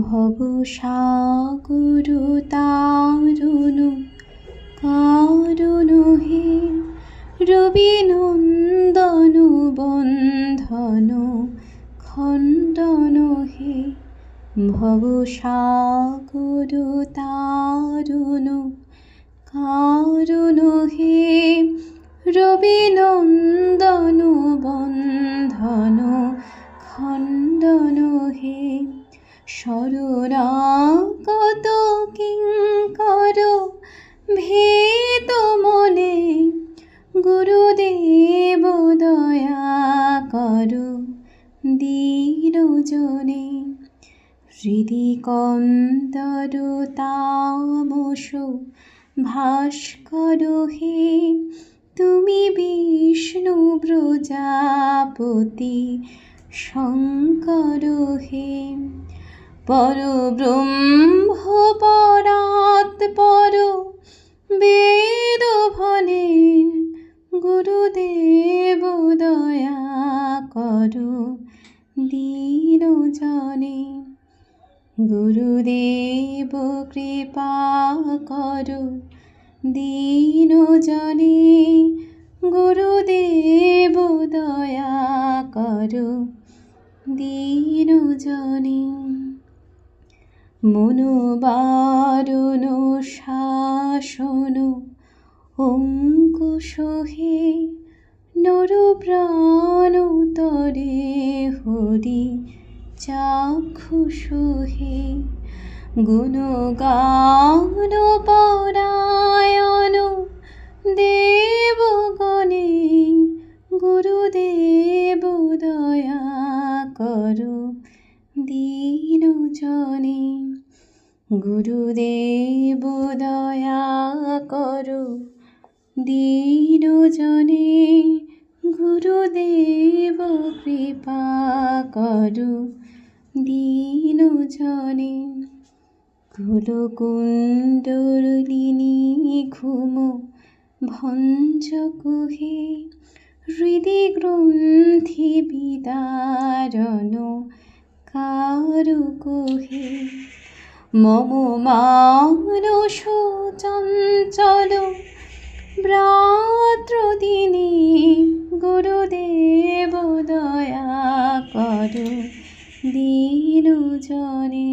ভবসাগর তারুণ কারণ হে রবিনন্দন বন্ধন খণ্ডন হে ভবসাগর তারুণ কারণ হে রবিনন্দন বন্ধন খণ্ডন হে শরণাগত কিঙ্কর ভীত মনে গুরুদেব দয়া করো দীনজনে হৃদি কন্দর তামস ভাস্কর হে তুমি বিষ্ণু প্রজাপতি শঙ্কর হে পরব্রহ্ম পরাৎপর বেদ ভনে গুরুদেব দয়া করো দীনজনে গুরুদেব কৃপা করো দীনজনে গুরুদেব দয়া করো দীনজনে মনোবারণ শাসন অঙ্কুশ হে নরপ্রাণ তরে হরি চাক্ষুষ হে গুণগান পরায়ণ দেবগণে গুরুদেব দয়া করো দীনজনে গুরুদেব দয়া করো দীনজনে গুরুদেব কৃপা করো দীনজনে কুলকুণ্ডলিনী ঘুম ভঞ্জক হে হৃদি গ্রন্থি বিদারণ কারক হে মম মানস চঞ্চল ভ্রাতৃদিনে গুরুদেব দয়া করো দীনজনে।